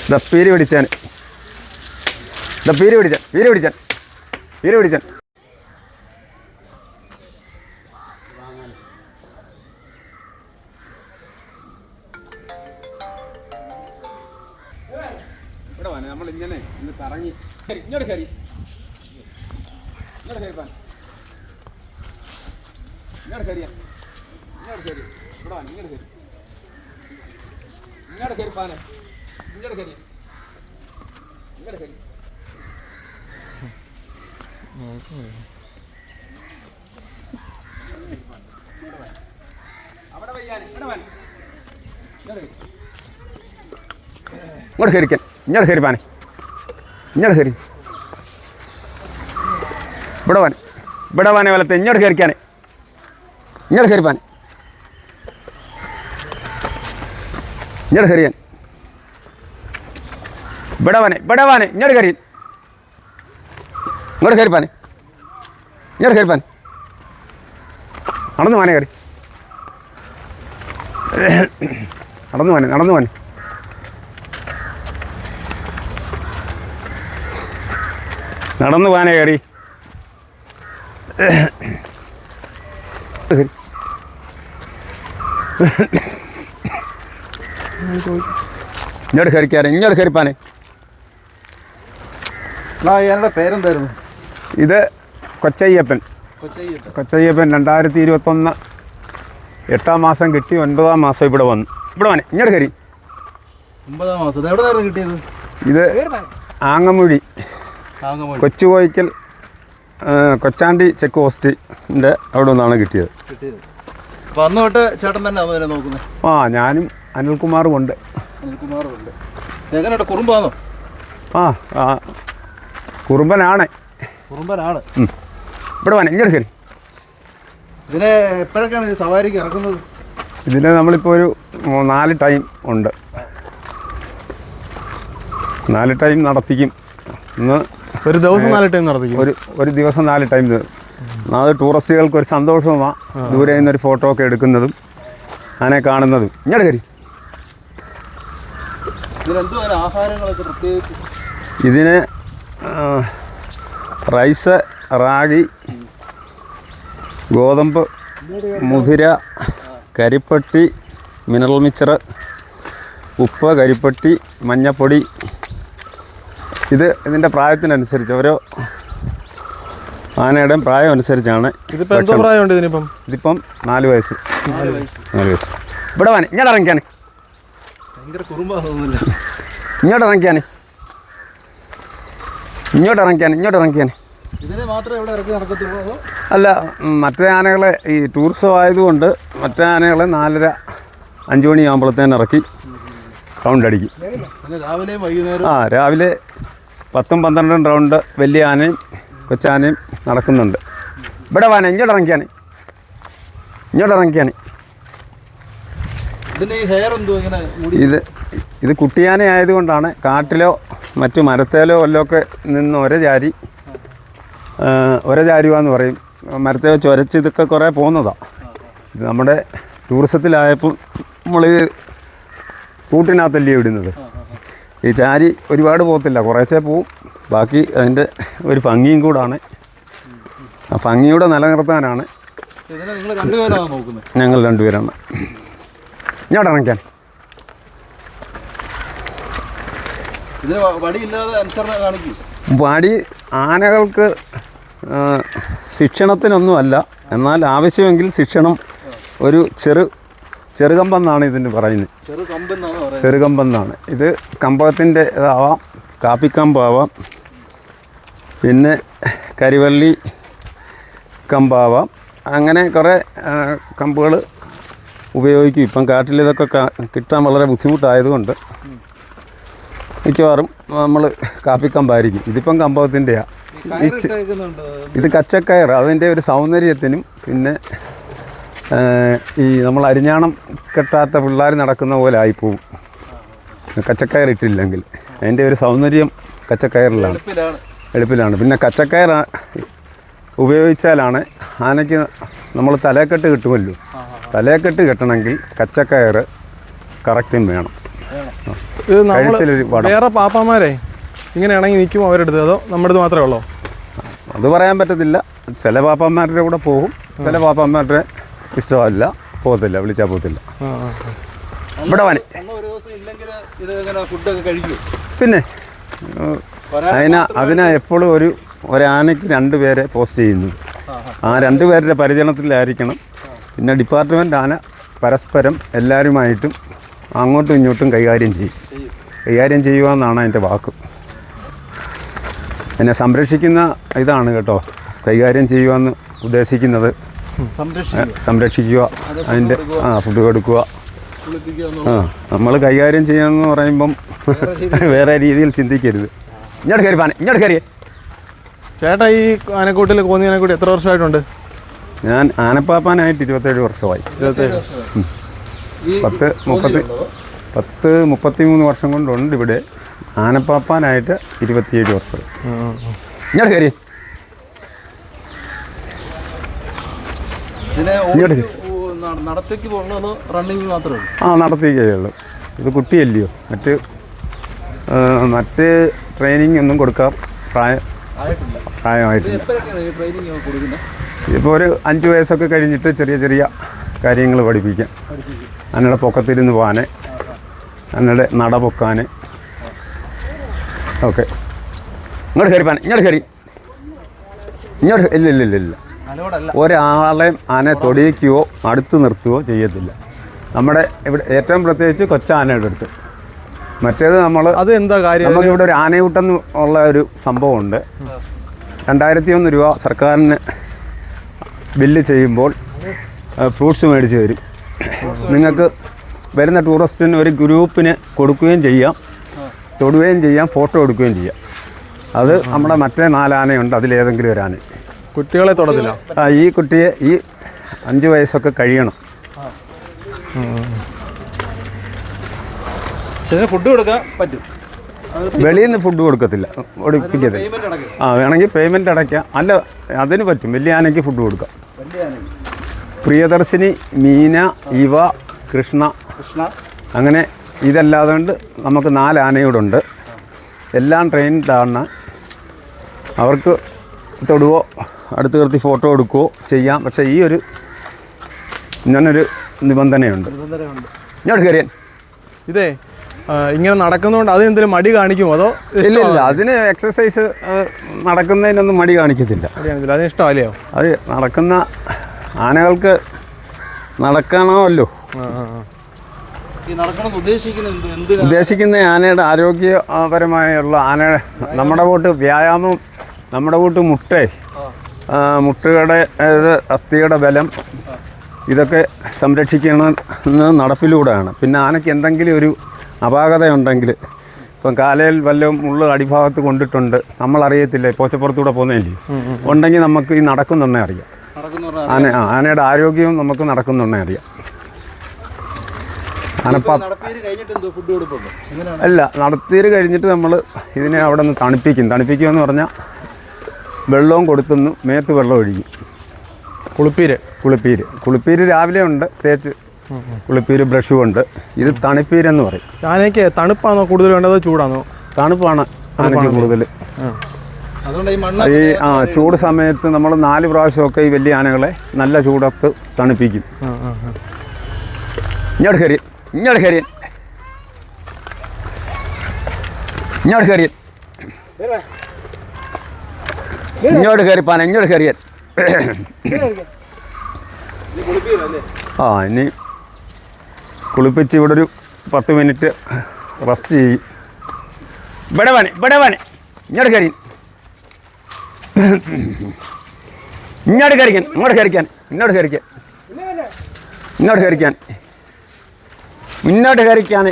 ഇതാ പീരി പിടിച്ചാൻ. ഇതാ പീരി പിടിച്ചാൻ. ഇവിടെ വന്നെ നമ്മളിങ്ങനെ ഇന്ന് കറങ്ങി ഇങ്ങോട്ട് കയറി ഇങ്ങോട്ട് കയറിപ്പാൻ ഇങ്ങോട്ട് കയറിയാ ഇങ്ങോട്ട് കയറി ഇവിടെ വന്നെ ഇങ്ങോട്ട് കയറിപ്പാനെ ഇങ്ങോട്ട് കയറി അവിടെ വയ്യാൻ ഇവിടെ വന്നെ ഇങ്ങോട്ട് കയറിക്കാൻ. ഇങ്ങോട്ട് കയറിപ്പാനെ ഇങ്ങോട്ട് കയറി. ഇവിടെ വാനെ വലത്തെ ഇങ്ങോട്ട് കയറിക്കാനെ. ഇങ്ങോട്ട് കയറിപ്പാനെ ഇങ്ങോട്ട് കയറിയാൻ. ഇവിടെ വാനെ ഇങ്ങോട്ട് കയറിയാൻ. ഇങ്ങോട്ട് കയറിപ്പാനെ ഇങ്ങോട്ട് കയറിപ്പാൻ. നടന്നു വാനെ കയറി. നടന്നു വാനെ നടന്നു വാനെ കയറി. ഇങ്ങോട്ട് കയറിക്കാരെ. ഇങ്ങോട്ട് കയറിപ്പാനെ. പേരെന്തായിരുന്നു? ഇത് കൊച്ചയ്യപ്പൻ. 2021 8-ാം മാസം കിട്ടി. 9-ാം മാസം ഇവിടെ വന്നു. ഇവിടെ വാനെ ഇങ്ങോട്ട് കയറി. 9-ാം മാസം എവിടെ കിട്ടിയത്? ഇത് ആങ്ങമൂഴി കൊച്ചുകോയിക്കൽ കൊച്ചാണ്ടി ചെക്ക് പോസ്റ്റിൻ്റെ അവിടെ നിന്നാണ് കിട്ടിയത്. അന്ന് തൊട്ട് ചേട്ടൻ തന്നെ നോക്കുന്നത്? ഞാനും അനിൽകുമാറും ഉണ്ട്. എങ്ങനെയുണ്ട്? കുറുമ്പാണോ? കുറുമ്പനാണ്. ഇവിടെ വാനെ ഇങ്ങോട്ട് കയറി. ഇതിനെ എപ്പോഴൊക്കെയാണ് സവാരിക്ക് ഇറക്കുന്നത്? ഇതിന് നമ്മളിപ്പോൾ ഒരു 4 ടൈം ഉണ്ട്. 4 ടൈം നടത്തിക്കും. ഇന്ന് ഒരു ദിവസം 4 ടൈം നടത്തിക്കും. ഒരു ദിവസം 4 ടൈം. അത് ടൂറിസ്റ്റുകൾക്ക് ഒരു സന്തോഷവുമാണ്. ദൂരെ നിന്നൊരു ഫോട്ടോ ഒക്കെ എടുക്കുന്നതും ആനെ കാണുന്നതും. ഇങ്ങോട്ട് കയറി. ഇതിന് റൈസ്, റാഗി, ഗോതമ്പ്, മുതിര, കരിപ്പട്ടി, മിനറൽ മിക്സർ, ഉപ്പ്, കരിപ്പട്ടി, മഞ്ഞപ്പൊടി. ഇതിൻ്റെ പ്രായത്തിനനുസരിച്ച് ഓരോ ആനയുടെയും പ്രായം അനുസരിച്ചാണ്. ഇതിപ്പോൾ എന്തോ പ്രായമുണ്ട് ഇതിനിപ്പം? ഇതിപ്പം 4 വയസ്സ്. 4 വയസ്സ്. ഇവിടെ വാനെ ഇങ്ങോട്ട് ഇറങ്ങിക്കാനെ. ഇങ്ങോട്ട് ഇറങ്ങിക്കാനെ. അല്ല, മറ്റേ ആനകളെ ഈ ടൂറിസം ആയതുകൊണ്ട് മറ്റേ ആനകളെ 4:30-5 മണിയാകുമ്പോഴത്തേന് ഇറക്കി റൗണ്ട് അടിക്കും. രാവിലെ 10-12 റൗണ്ട് വലിയ ആനയും കൊച്ചാനയും നടക്കുന്നുണ്ട്. ഇവിടെ വാനെ ഇങ്ങോട്ട് ഇറങ്ങിക്കാനെ. ഇത് കുട്ടിയാന ആയതുകൊണ്ടാണ് കാട്ടിലോ മറ്റു മരത്തേലോ വല്ലതൊക്കെ നിന്ന് ഒരചാരുവാന്ന് പറയും. മരത്തേലോ ചുരച്ച് ഇതൊക്കെ കുറേ പോകുന്നതാണ്. ഇത് നമ്മുടെ ടൂറിസത്തിലായപ്പോൾ നമ്മൾ കൂട്ടിനകത്തല്ലേ ഇടുന്നത്. ഈ ചാരി ഒരുപാട് പോകത്തില്ല, കുറേശ്ശേ പോവും. ബാക്കി അതിൻ്റെ ഒരു ഭംഗിയും കൂടാണ്. ആ ഭംഗിയൂടെ നിലനിർത്താനാണ് ഞങ്ങൾ 2 പേരാണ്. ഇങ്ങോട്ട് ഇറങ്ങിക്കാൻ. വടി ആനകൾക്ക് ശിക്ഷണത്തിനൊന്നുമല്ല, എന്നാൽ ആവശ്യമെങ്കിൽ ശിക്ഷണം. ഒരു ചെറുകമ്പെന്നാണ് ഇതിന് പറയുന്നത്. ചെറുകമ്പെന്നാണ്. ഇത് കമ്പത്തിൻ്റെ ഇതാവാം, കാപ്പിക്കമ്പാവാം, പിന്നെ കരിവള്ളി കമ്പാവാം. അങ്ങനെ കുറേ കമ്പുകൾ ഉപയോഗിക്കും. ഇപ്പം കാട്ടിൽ ഇതൊക്കെ കിട്ടാൻ വളരെ ബുദ്ധിമുട്ടായതുകൊണ്ട് മിക്കവാറും നമ്മൾ കാപ്പിക്കമ്പായിരിക്കും. ഇതിപ്പം കമ്പത്തിൻ്റെയാണ്. ഇത് കച്ചക്കയർ. അതിൻ്റെ ഒരു സൗന്ദര്യത്തിനും പിന്നെ ഈ നമ്മൾ അരിഞ്ഞാണം കെട്ടാത്ത പിള്ളേർ നടക്കുന്ന പോലെ ആയിപ്പോവും കച്ചക്കയർ ഇട്ടില്ലെങ്കിൽ. അതിൻ്റെ ഒരു സൗന്ദര്യം കച്ചക്കയറിലാണ്, എളുപ്പിലാണ്. പിന്നെ കച്ചക്കയർ ഉപയോഗിച്ചാലാണ് ആനയ്ക്ക് നമ്മൾ തലക്കെട്ട് കിട്ടുമല്ലോ. തലക്കെട്ട് കെട്ടണമെങ്കിൽ കച്ചക്കയർ കറക്റ്റും വേണം. ഇത് നമ്മൾ കഴുത്തിലൊരു വടം. വേറെ പാപ്പാമാരെ ഇങ്ങനെ ഇണങ്ങി നിൽക്കുമോ അവരെടുത്ത്, അതോ നമ്മുടെ അടുത്ത് മാത്രമേ ഉള്ളോ? അത് പറയാൻ പറ്റത്തില്ല. ചില പാപ്പന്മാരുടെ കൂടെ പോകും, ചില പാപ്പന്മാരുടെ ഇഷ്ടമല്ല, പോകത്തില്ല, വിളിച്ചാൽ പോകത്തില്ല. ഇവിടെ വാനെ പിന്നെ അതിനാ എപ്പോഴും ഒരാനയ്ക്ക് 2 പേരെ പോസ്റ്റ് ചെയ്യുന്നു. ആ 2 പേരുടെ പരിചരണത്തിലായിരിക്കണം. പിന്നെ ഡിപ്പാർട്ട്മെൻറ്റ് ആന പരസ്പരം എല്ലാവരുമായിട്ടും അങ്ങോട്ടും ഇങ്ങോട്ടും കൈകാര്യം ചെയ്യുക എന്നാണ് അതിൻ്റെ വാക്ക്. എന്നെ സംരക്ഷിക്കുന്ന ഇതാണ് കേട്ടോ, കൈകാര്യം ചെയ്യുക ഉദ്ദേശിക്കുന്നത്. സംരക്ഷിക്കുക, അതിൻ്റെ ഫുഡ് കൊടുക്കുക. നമ്മൾ കൈകാര്യം ചെയ്യാമെന്ന് പറയുമ്പം വേറെ രീതിയിൽ ചിന്തിക്കരുത്. ഇങ്ങോട്ട് കയറി പാനെ, ഇങ്ങോട്ട് കയറിയേ. ചേട്ടാ ഈ ആനക്കൂട്ടിൽ കോന്നി ആനക്കൂട്ടി എത്ര വർഷമായിട്ടുണ്ട്? ഞാൻ ആനപ്പാപ്പാനായിട്ട് 27 വർഷമായി. 33 വർഷം കൊണ്ടുണ്ട് ഇവിടെ. ആനപ്പാപ്പാനായിട്ട് 27 വർഷം. ഇങ്ങോട്ട് കയറി. നടത്തേക്ക് പോകണോ റണ്ണിങ് മാത്രമേ ഉള്ളൂ? നടത്തിക്കേ ഉള്ളൂ. ഇത് കുട്ടിയല്ലയോ, മറ്റ് ട്രെയിനിങ് ഒന്നും കൊടുക്കാൻ പ്രായമായിട്ടില്ല. ഇപ്പോൾ ഒരു 5 വയസ്സൊക്കെ കഴിഞ്ഞിട്ട് ചെറിയ കാര്യങ്ങൾ പഠിപ്പിക്കാം. അതിനുള്ള പൊക്കത്തിരുന്ന് പോകാൻ, അതിനുള്ള നട പൊക്കാൻ ഓക്കെ. ഇങ്ങോട്ട് കയറി പാൻ, ഇങ്ങോട്ട് കയറി, ഇങ്ങോട്ട്. ഇല്ല, ഒരാളെയും ആനയെ തൊടിയിക്കുകയോ അടുത്ത് നിർത്തുകയോ ചെയ്യത്തില്ല. നമ്മുടെ ഇവിടെ ഏറ്റവും പ്രത്യേകിച്ച് കൊച്ചാനയുടെ അടുത്ത്. മറ്റേത് അത് എന്താ കാര്യം, നമുക്കിവിടെ ഒരു ആനയൂട്ടം ഉള്ള ഒരു സംഭവമുണ്ട്. 2001 രൂപ സർക്കാരിന് ബില്ല് ചെയ്യുമ്പോൾ ഫ്രൂട്ട്സ് മേടിച്ച് തരും. നിങ്ങൾക്ക് വരുന്ന ടൂറിസ്റ്റിന് ഒരു ഗ്രൂപ്പിന് കൊടുക്കുകയും ചെയ്യാം, തൊടുകയും ചെയ്യാം, ഫോട്ടോ എടുക്കുകയും ചെയ്യാം. അത് നമ്മുടെ മറ്റേ 4 ആനയുണ്ട്, അതിലേതെങ്കിലും ഒരു ആന. കുട്ടികളെ തൊടത്തില്ല. ഈ കുട്ടിയെ 5 വയസ്സൊക്കെ കഴിയണം. ഫുഡ് കൊടുക്കാൻ പറ്റും. വെളിയിൽ നിന്ന് ഫുഡ് കൊടുക്കത്തില്ല, ഒടിപ്പിക്കത്തില്ല. വേണമെങ്കിൽ പേയ്മെൻറ്റ് അടയ്ക്കാം. അല്ല, അതിന് പറ്റും. വലിയ ആനയ്ക്ക് ഫുഡ് കൊടുക്കാം. പ്രിയദർശിനി, മീന, ഇവ, കൃഷ്ണ, അങ്ങനെ ഇതല്ലാതെ കൊണ്ട് നമുക്ക് 4 ആനയോടുണ്ട്. എല്ലാം ട്രെയിൻഡാണ്. അവർക്ക് തൊടുവോ അടുത്ത് നിർത്തി ഫോട്ടോ എടുക്കുകയോ ചെയ്യാം. പക്ഷേ ഇങ്ങനൊരു നിബന്ധനയുണ്ട്. ഇങ്ങോട്ട് കയറിയാൻ. ഇതേ ഇങ്ങനെ നടക്കുന്നതുകൊണ്ട് അത് എന്തെങ്കിലും മടി കാണിക്കുമോ, അതോ? ഇല്ല, അതിന് എക്സസൈസ് നടക്കുന്നതിനൊന്നും മടി കാണിക്കത്തില്ല. അതിന് ഇഷ്ടമല്ലയോ? അത് നടക്കുന്ന ആനകൾക്ക് നടക്കണമല്ലോ. ഉദ്ദേശിക്കുന്ന ആനയുടെ ആരോഗ്യപരമായുള്ള നമ്മുടെ കൂട്ട് വ്യായാമം, നമ്മുടെ കൂട്ട് മുട്ടുകളുടെ അസ്ഥിയുടെ ബലം, ഇതൊക്കെ സംരക്ഷിക്കണമെന്ന് നടപ്പിലൂടെയാണ്. പിന്നെ ആനയ്ക്ക് എന്തെങ്കിലും ഒരു അപാകതയുണ്ടെങ്കിൽ, ഇപ്പം കാലയിൽ വല്ലതും മുള്ള് അടിഭാഗത്ത് കൊണ്ടിട്ടുണ്ട്, നമ്മളറിയത്തില്ല, പോച്ചപ്പുറത്തൂടെ പോകുന്നതല്ലേ, ഉണ്ടെങ്കിൽ നമുക്ക് ഈ നടക്കുന്നുണ്ടേ അറിയാം. ആനയുടെ ആരോഗ്യവും നമുക്ക് നടക്കുന്നുണ്ടേ അറിയാം. അല്ല, നടത്തീര് കഴിഞ്ഞിട്ട് നമ്മൾ ഇതിനെ അവിടെ നിന്ന് തണുപ്പിക്കുമെന്ന് പറഞ്ഞാൽ വെള്ളവും കൊടുത്തുനിന്ന് മേത്ത് വെള്ളം ഒഴിക്കും. കുളിപ്പീര് രാവിലെ ഉണ്ട് തേച്ച്, കുളിപ്പീര് ബ്രഷും ഉണ്ട്. ഇത് തണുപ്പീരെന്ന് പറയും. ആനയ്ക്ക് തണുപ്പാണോ കൂടുതൽ വേണ്ടത്, ചൂടാണോ? തണുപ്പാണ് ആനയ്ക്ക് കൂടുതൽ. ഈ ചൂട് സമയത്ത് നമ്മൾ 4 പ്രാവശ്യമൊക്കെ ഈ വലിയ ആനകളെ നല്ല ചൂടത്ത് തണുപ്പിക്കും. ഇങ്ങോട്ട് കയറി, ഇങ്ങോട്ട് കയറി, ഇങ്ങോട്ട് കയറി, ഇങ്ങോട്ട് കയറിപ്പാൻ, ഇങ്ങോട്ട് കയറിയാൻ. ഇനി കുളിപ്പിച്ച് ഇവിടെ ഒരു 10 മിനിറ്റ് റെസ്റ്റ് ചെയ്യും. ഇവിടെ വേണേ ഇങ്ങോട്ട് കയറി, ഇങ്ങോട്ട് കയറിക്കാൻ, ഇങ്ങോട്ട് കയറിക്കാൻ, ഇങ്ങോട്ട് കയറിക്കാൻ, ഇങ്ങോട്ട് കയറിക്കാൻ, മുന്നോട്ട് കയറിക്കാൻ.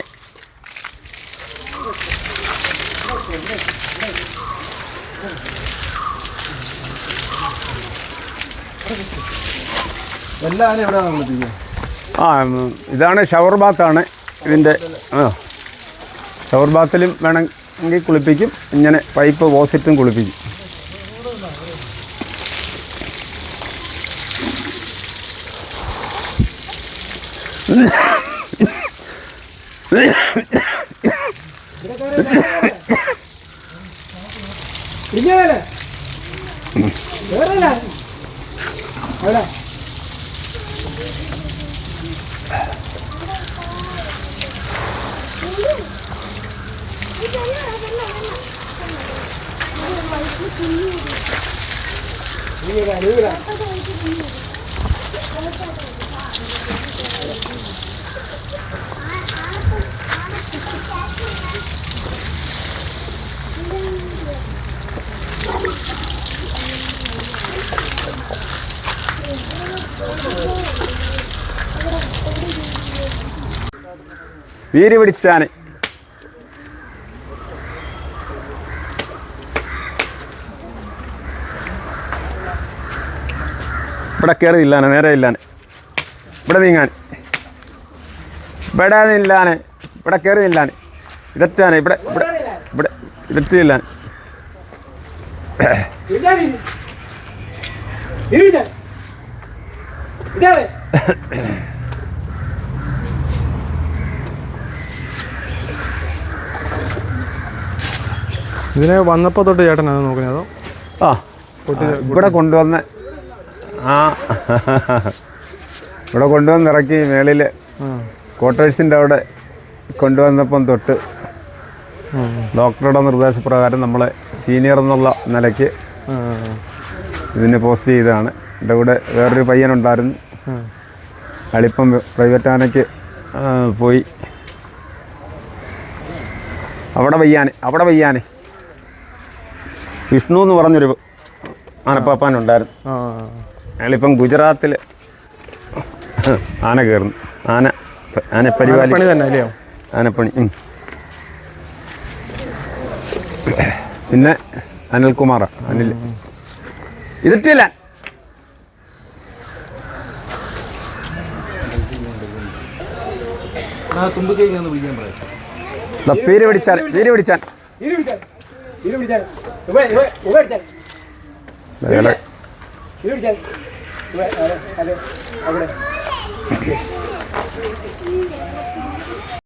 ഇതാണ് ഷവർ ബാത്താണ് ഇതിൻ്റെ. ഷവർ ബാത്തിലും വേണമെങ്കിൽ കുളിപ്പിക്കും, ഇങ്ങനെ പൈപ്പ് ഓസിറ്റും കുളിപ്പിക്കും. വീര് പിടിച്ചാന് ഇവിടെ കയറി ഇല്ലാനെ, നേരെ ഇല്ലാനെ, ഇവിടെ നീങ്ങാൻ, ഇവിടെ നില്ലാനെ, ഇവിടെ കയറി നില്ലാനെ, ഇതറ്റാനെ, ഇവിടെ ഇവിടെ ഇവിടെ ഇതറ്റില്ലാൻ. ഇതിനെ വന്നപ്പോൾ തൊട്ട് ചേട്ടൻ അത് നോക്കുന്നത് അതോ? ആ ഇവിടെ കൊണ്ടുവന്ന് ഇവിടെ കൊണ്ടുവന്ന് ഇറക്കി മേളിൽ ക്വാർട്ടേഴ്സിൻ്റെ അവിടെ കൊണ്ടുവന്നപ്പം തൊട്ട് ഡോക്ടറുടെ നിർദ്ദേശപ്രകാരം നമ്മളെ സീനിയർ എന്നുള്ള നിലയ്ക്ക് ഇതിന് പോസ്റ്റ് ചെയ്തതാണ്. എൻ്റെ കൂടെ വേറൊരു പയ്യനുണ്ടായിരുന്നു, അളിപ്പം പ്രൈവറ്റ് ആനയ്ക്ക് പോയി. അവിടെ വയ്യാനെ വിഷ്ണു എന്ന് പറഞ്ഞൊരു ആനപ്പാപ്പാനുണ്ടായിരുന്നു. അയാളിപ്പം ഗുജറാത്തിൽ ആന കയറുന്നു, ആനപ്പരിപാലി തന്നെ അല്ലയോ? ആനപ്പണി. പിന്നെ അനിൽകുമാർ, അനിൽ ഇതിട്ടില്ല. പേര് പിടിച്ചാൽ